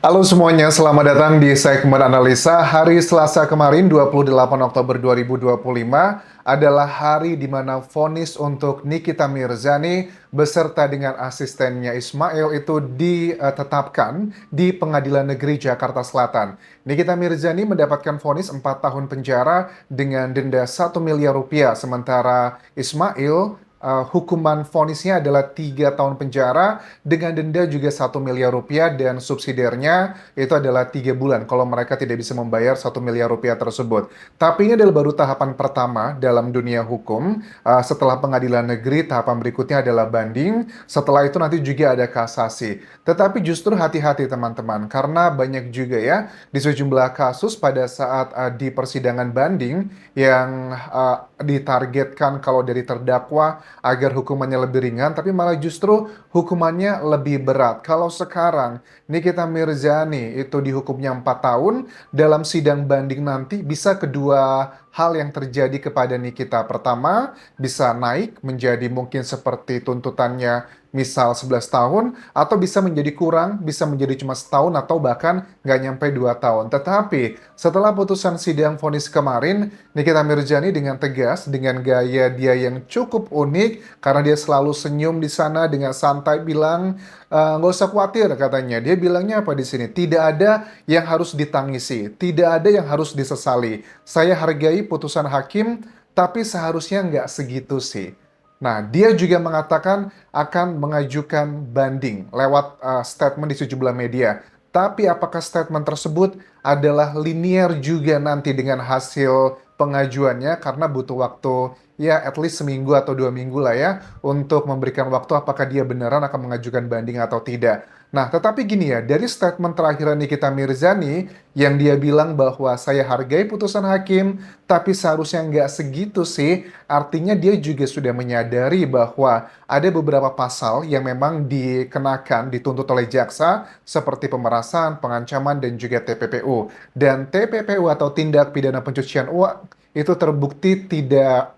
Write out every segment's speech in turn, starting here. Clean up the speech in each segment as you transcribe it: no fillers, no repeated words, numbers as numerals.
Halo semuanya, selamat datang di segmen analisa. Hari Selasa kemarin, 28 Oktober 2025, adalah hari di mana vonis untuk Nikita Mirzani beserta dengan asistennya Ismail itu ditetapkan di Pengadilan Negeri Jakarta Selatan. Nikita Mirzani mendapatkan vonis 4 tahun penjara dengan denda 1 miliar rupiah, sementara Ismail hukuman vonisnya adalah 3 tahun penjara dengan denda juga 1 miliar rupiah dan subsidiarnya itu adalah 3 bulan kalau mereka tidak bisa membayar 1 miliar rupiah tersebut. Tapi ini adalah baru tahapan pertama dalam dunia hukum. Setelah pengadilan negeri, tahapan berikutnya adalah banding. Setelah itu nanti juga ada kasasi. Tetapi justru hati-hati teman-teman, karena banyak juga ya di sejumlah kasus pada saat di persidangan banding yang ditargetkan kalau dari terdakwa agar hukumannya lebih ringan, tapi malah justru hukumannya lebih berat. Kalau sekarang Nikita Mirzani itu dihukumnya 4 tahun, dalam sidang banding nanti bisa kedua hal yang terjadi kepada Nikita. Pertama, bisa naik menjadi mungkin seperti tuntutannya misal 11 tahun, atau bisa menjadi kurang, bisa menjadi cuma setahun, atau bahkan nggak nyampe 2 tahun. Tetapi setelah putusan sidang vonis kemarin, Nikita Mirzani dengan tegas, dengan gaya dia yang cukup unik, karena dia selalu senyum di sana dengan santai bilang, nggak usah khawatir katanya. Dia bilangnya apa di sini? Tidak ada yang harus ditangisi, tidak ada yang harus disesali. Saya hargai putusan hakim, tapi seharusnya nggak segitu sih. Nah, dia juga mengatakan akan mengajukan banding lewat statement di sejumlah media. Tapi apakah statement tersebut adalah linear juga nanti dengan hasil pengajuannya, karena butuh waktu ya at least seminggu atau 2 minggu lah ya untuk memberikan waktu apakah dia beneran akan mengajukan banding atau tidak. Nah, tetapi gini ya, dari statement terakhir Nikita Mirzani yang dia bilang bahwa saya hargai putusan hakim, tapi seharusnya nggak segitu sih, artinya dia juga sudah menyadari bahwa ada beberapa pasal yang memang dikenakan, dituntut oleh jaksa, seperti pemerasan, pengancaman, dan juga TPPU. Dan TPPU atau tindak pidana pencucian uang itu terbukti tidak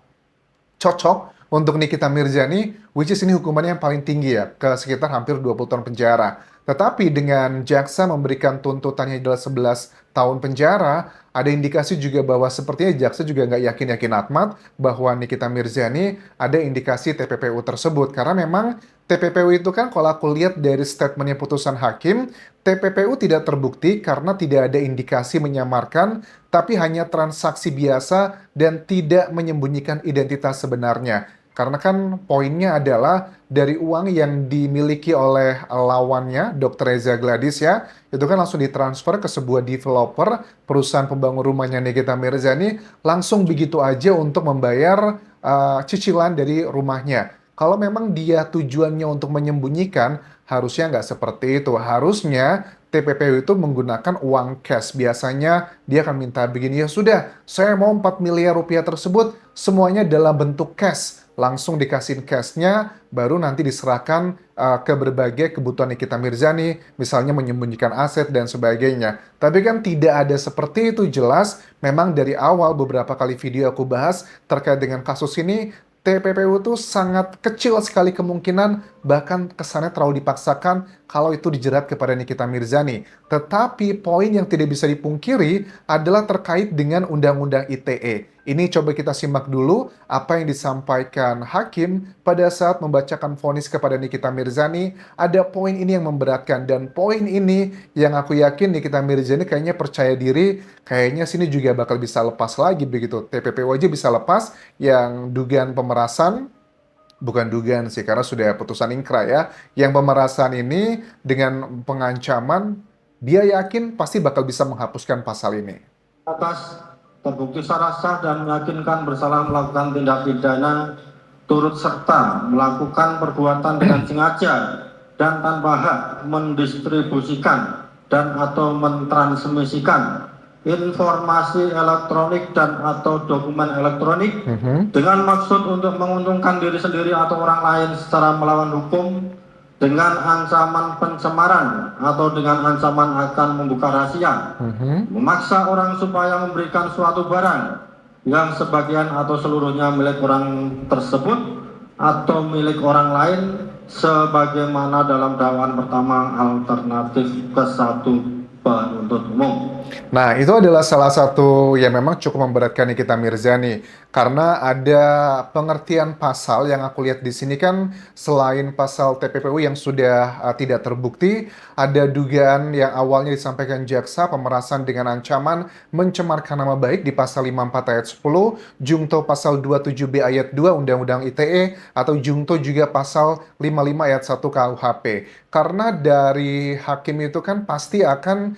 cocok untuk Nikita Mirzani, which is ini hukumannya yang paling tinggi ya, ke sekitar hampir 20 tahun penjara. Tetapi dengan jaksa memberikan tuntutannya adalah 11 tahun penjara, ada indikasi juga bahwa sepertinya jaksa juga nggak yakin-yakin amat bahwa Nikita Mirzani ada indikasi TPPU tersebut. Karena memang TPPU itu kan kalau aku lihat dari statementnya putusan hakim, TPPU tidak terbukti karena tidak ada indikasi menyamarkan, tapi hanya transaksi biasa dan tidak menyembunyikan identitas sebenarnya. Karena kan poinnya adalah dari uang yang dimiliki oleh lawannya, Dr. Reza Gladys ya, itu kan langsung ditransfer ke sebuah developer, perusahaan pembangun rumahnya Nikita Mirzani, langsung begitu aja untuk membayar cicilan dari rumahnya. Kalau memang dia tujuannya untuk menyembunyikan, harusnya nggak seperti itu. Harusnya TPPU itu menggunakan uang cash. Biasanya dia akan minta begini, ya sudah, saya mau 4 miliar rupiah tersebut, semuanya dalam bentuk cash. Langsung dikasih cashnya, baru nanti diserahkan ke berbagai kebutuhan Nikita Mirzani, misalnya menyembunyikan aset dan sebagainya. Tapi kan tidak ada seperti itu, jelas. Memang dari awal beberapa kali video aku bahas terkait dengan kasus ini, TPPU itu sangat kecil sekali kemungkinan, bahkan kesannya terlalu dipaksakan kalau itu dijerat kepada Nikita Mirzani. Tetapi poin yang tidak bisa dipungkiri adalah terkait dengan Undang-Undang ITE. Ini coba kita simak dulu apa yang disampaikan hakim pada saat membacakan vonis kepada Nikita Mirzani. Ada poin ini yang memberatkan, dan poin ini yang aku yakin Nikita Mirzani kayaknya percaya diri, kayaknya sini juga bakal bisa lepas lagi begitu. TPPU aja bisa lepas, yang dugaan pemerasan, bukan dugaan sih karena sudah putusan ingkrah ya, yang pemerasan ini dengan pengancaman, dia yakin pasti bakal bisa menghapuskan pasal ini. Atas terbukti secara sah dan meyakinkan bersalah melakukan tindak pidana turut serta melakukan perbuatan dengan sengaja dan tanpa hak mendistribusikan dan atau mentransmisikan informasi elektronik dan atau dokumen elektronik dengan maksud untuk menguntungkan diri sendiri atau orang lain secara melawan hukum, dengan ancaman pencemaran atau dengan ancaman akan membuka rahasia, memaksa orang supaya memberikan suatu barang yang sebagian atau seluruhnya milik orang tersebut atau milik orang lain sebagaimana dalam dakwaan pertama alternatif ke-1 penuntut umum. Nah, itu adalah salah satu yang memang cukup memberatkan Nikita Mirzani karena ada pengertian pasal yang aku lihat di sini kan selain pasal TPPU yang sudah tidak terbukti, ada dugaan yang awalnya disampaikan jaksa pemerasan dengan ancaman mencemarkan nama baik di pasal 54 ayat 10, jungto pasal 27B ayat 2 Undang-Undang ITE atau jungto juga pasal 55 ayat 1 KUHP. Karena dari hakim itu kan pasti akan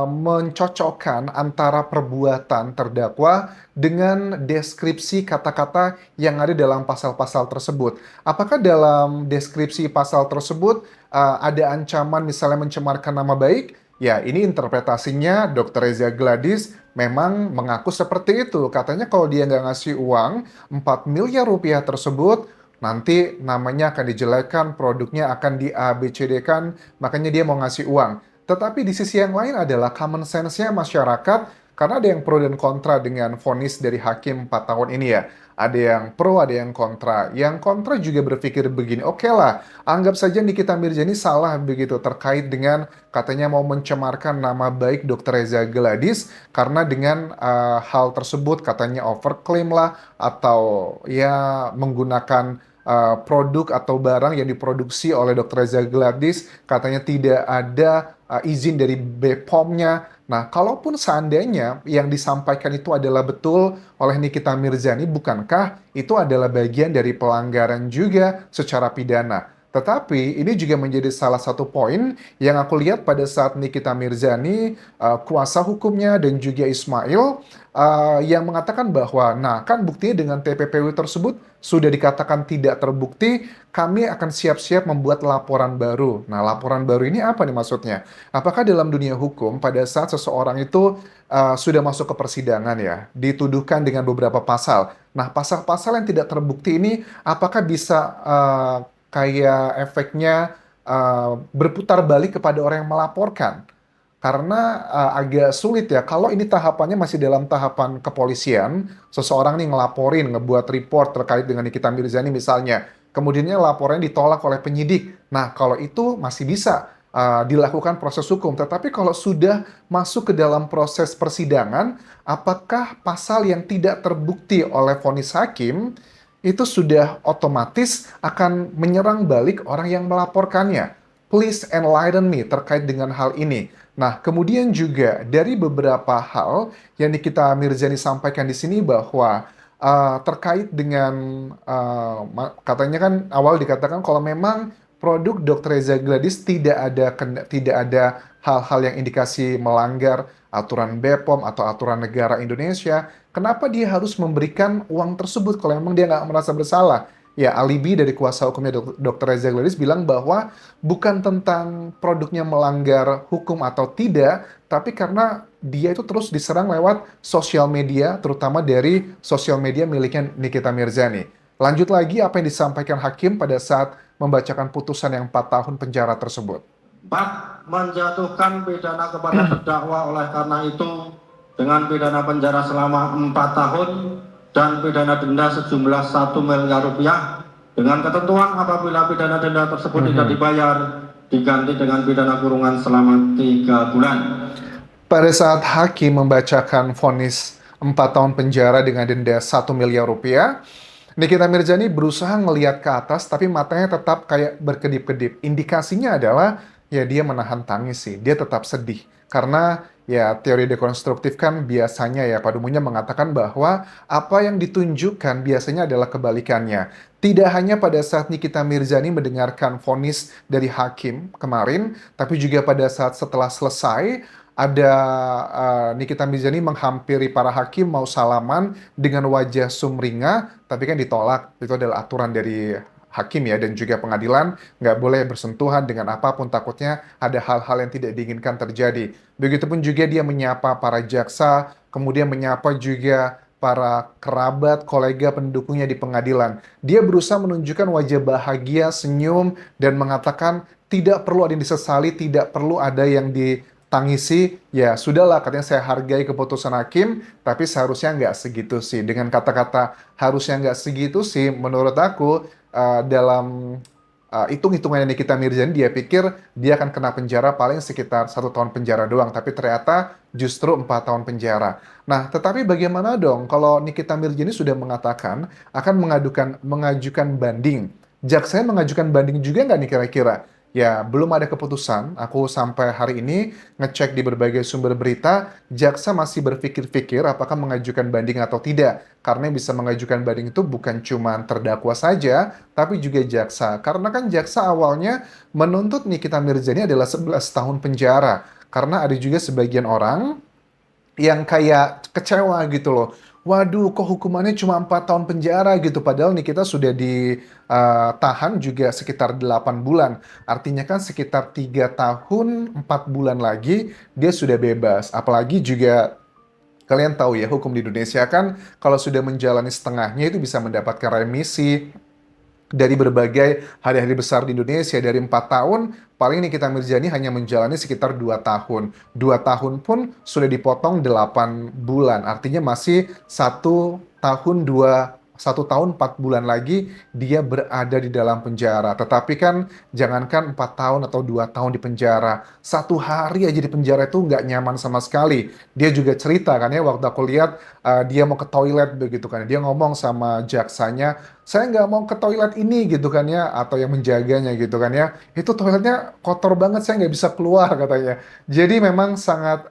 mencocokkan antara perbuatan terdakwa dengan deskripsi kata-kata yang ada dalam pasal-pasal tersebut. Apakah dalam deskripsi pasal tersebut ada ancaman misalnya mencemarkan nama baik? Ya, ini interpretasinya Dr. Reza Gladys memang mengaku seperti itu. Katanya kalau dia nggak ngasih uang 4 miliar rupiah tersebut, nanti namanya akan dijelekkan, produknya akan di ABCD-kan, makanya dia mau ngasih uang. Tetapi di sisi yang lain adalah common sense-nya masyarakat, karena ada yang pro dan kontra dengan vonis dari hakim 4 tahun ini ya. Ada yang pro, ada yang kontra. Yang kontra juga berpikir begini, oke lah, anggap saja Nikita Mirzani salah begitu terkait dengan katanya mau mencemarkan nama baik Dr. Reza Gladys, karena dengan hal tersebut katanya overclaim lah, atau ya menggunakan produk atau barang yang diproduksi oleh Dr. Reza Gladys katanya tidak ada izin dari BPOM-nya. Nah, kalaupun seandainya yang disampaikan itu adalah betul oleh Nikita Mirzani, bukankah itu adalah bagian dari pelanggaran juga secara pidana? Tetapi ini juga menjadi salah satu poin yang aku lihat pada saat Nikita Mirzani, kuasa hukumnya dan juga Ismail yang mengatakan bahwa, nah kan buktinya dengan TPPU tersebut sudah dikatakan tidak terbukti, kami akan siap-siap membuat laporan baru. Nah, laporan baru ini apa nih maksudnya? Apakah dalam dunia hukum pada saat seseorang itu sudah masuk ke persidangan ya, dituduhkan dengan beberapa pasal. Nah, pasal-pasal yang tidak terbukti ini apakah bisa kayak efeknya berputar balik kepada orang yang melaporkan? Karena agak sulit ya, kalau ini tahapannya masih dalam tahapan kepolisian, seseorang nih ngelaporin, ngebuat report terkait dengan Nikita Mirzani misalnya, kemudiannya laporannya ditolak oleh penyidik. Nah, kalau itu masih bisa dilakukan proses hukum. Tetapi kalau sudah masuk ke dalam proses persidangan, apakah pasal yang tidak terbukti oleh vonis hakim itu sudah otomatis akan menyerang balik orang yang melaporkannya? Please enlighten me terkait dengan hal ini. Nah, kemudian juga dari beberapa hal yang Nikita Mirzani sampaikan di sini bahwa terkait dengan katanya kan awal dikatakan kalau memang produk Dr. Reza Gladys tidak ada hal-hal yang indikasi melanggar aturan BPOM atau aturan negara Indonesia, kenapa dia harus memberikan uang tersebut kalau memang dia nggak merasa bersalah? Ya, alibi dari kuasa hukumnya Dr. Reza Gladys bilang bahwa bukan tentang produknya melanggar hukum atau tidak, tapi karena dia itu terus diserang lewat sosial media, terutama dari sosial media miliknya Nikita Mirzani. Lanjut lagi apa yang disampaikan hakim pada saat membacakan putusan yang 4 tahun penjara tersebut. 4. Menjatuhkan pidana kepada terdakwa oleh karena itu dengan pidana penjara selama 4 tahun dan pidana denda sejumlah 1 miliar rupiah dengan ketentuan apabila pidana denda tersebut tidak dibayar diganti dengan pidana kurungan selama 3 bulan. Pada saat hakim membacakan vonis 4 tahun penjara dengan denda 1 miliar rupiah, Nikita Mirzani berusaha ngelihat ke atas tapi matanya tetap kayak berkedip-kedip. Indikasinya adalah ya dia menahan tangis sih, dia tetap sedih. Karena ya teori dekonstruktif kan biasanya ya pada umumnya mengatakan bahwa apa yang ditunjukkan biasanya adalah kebalikannya. Tidak hanya pada saat Nikita Mirzani mendengarkan vonis dari hakim kemarin, tapi juga pada saat setelah selesai ada Nikita Mirzani menghampiri para hakim mau salaman dengan wajah sumringah, tapi kan ditolak. Itu adalah aturan dari hakim ya dan juga pengadilan nggak boleh bersentuhan dengan apapun, takutnya ada hal-hal yang tidak diinginkan terjadi. Begitupun juga dia menyapa para jaksa, kemudian menyapa juga para kerabat, kolega, pendukungnya di pengadilan. Dia berusaha menunjukkan wajah bahagia, senyum, dan mengatakan tidak perlu ada yang disesali, tidak perlu ada yang ditangisi. Ya sudahlah, katanya saya hargai keputusan hakim, tapi seharusnya nggak segitu sih. Dengan kata-kata harusnya nggak segitu sih, menurut aku dalam hitung-hitungannya Nikita Mirzani, dia pikir dia akan kena penjara paling sekitar 1 tahun penjara doang, tapi ternyata justru 4 tahun penjara. Nah, tetapi bagaimana dong kalau Nikita Mirzani sudah mengatakan akan mengajukan banding? Jaksanya mengajukan banding juga nggak nih kira-kira? Ya, belum ada keputusan. Aku sampai hari ini ngecek di berbagai sumber berita, jaksa masih berpikir-pikir apakah mengajukan banding atau tidak. Karena yang bisa mengajukan banding itu bukan cuma terdakwa saja, tapi juga jaksa. Karena kan jaksa awalnya menuntut Nikita Mirzani adalah 11 tahun penjara. Karena ada juga sebagian orang yang kayak kecewa gitu loh. Waduh, kok hukumannya cuma 4 tahun penjara gitu. Padahal nih kita sudah ditahan juga sekitar 8 bulan. Artinya kan sekitar 3 tahun 4 bulan lagi dia sudah bebas. Apalagi juga kalian tahu ya hukum di Indonesia kan kalau sudah menjalani setengahnya itu bisa mendapatkan remisi dari berbagai hari-hari besar di Indonesia. Dari 4 tahun, paling Nikita Mirzani hanya menjalani sekitar 2 tahun. 2 tahun pun sudah dipotong 8 bulan. Artinya masih 1 tahun 4 bulan lagi dia berada di dalam penjara. Tetapi kan jangankan 4 tahun atau 2 tahun di penjara, 1 hari aja di penjara itu nggak nyaman sama sekali. Dia juga cerita kan ya waktu aku lihat dia mau ke toilet begitu kan. Dia ngomong sama jaksanya, saya nggak mau ke toilet ini gitu kan ya, atau yang menjaganya gitu kan ya, itu toiletnya kotor banget, saya nggak bisa keluar katanya. Jadi memang sangat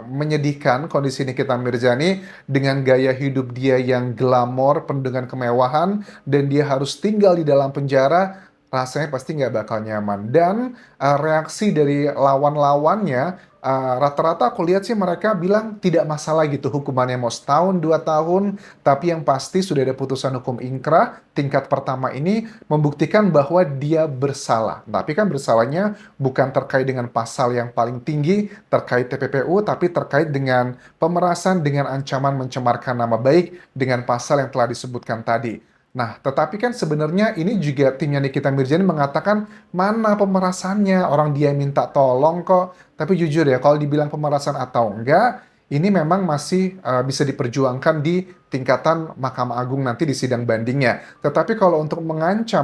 menyedihkan kondisi Nikita Mirzani dengan gaya hidup dia yang glamor, penuh dengan kemewahan, dan dia harus tinggal di dalam penjara, rasanya pasti nggak bakal nyaman. Dan reaksi dari lawan-lawannya, rata-rata aku lihat sih mereka bilang tidak masalah gitu hukumannya mau setahun, 2 tahun, tapi yang pasti sudah ada putusan hukum ingkrah tingkat pertama ini membuktikan bahwa dia bersalah. Tapi kan bersalahnya bukan terkait dengan pasal yang paling tinggi terkait TPPU, tapi terkait dengan pemerasan dengan ancaman mencemarkan nama baik dengan pasal yang telah disebutkan tadi. Nah, tetapi kan sebenarnya ini juga timnya Nikita Mirzani mengatakan mana pemerasannya, orang dia minta tolong kok. Tapi jujur ya, kalau dibilang pemerasan atau enggak, ini memang masih bisa diperjuangkan di tingkatan Mahkamah Agung nanti di sidang bandingnya. Tetapi kalau untuk mengancam,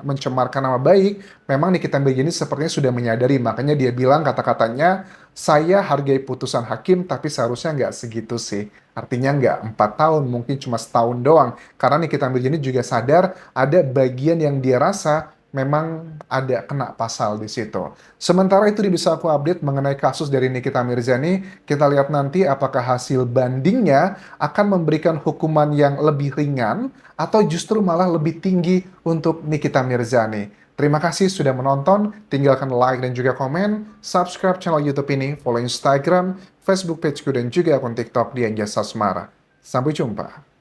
mencemarkan nama baik, memang Nikita Mirzani sepertinya sudah menyadari. Makanya dia bilang kata-katanya, saya hargai putusan hakim, tapi seharusnya nggak segitu sih. Artinya nggak 4 tahun, mungkin cuma setahun doang. Karena Nikita Mirzani juga sadar ada bagian yang dia rasa memang ada kena pasal di situ. Sementara itu bisa aku update mengenai kasus dari Nikita Mirzani. Kita lihat nanti apakah hasil bandingnya akan memberikan hukuman yang lebih ringan atau justru malah lebih tinggi untuk Nikita Mirzani. Terima kasih sudah menonton, tinggalkan like dan juga komen, subscribe channel YouTube ini, follow Instagram, Facebook pageku dan juga akun TikTok di Anjas Sasmara. Sampai jumpa.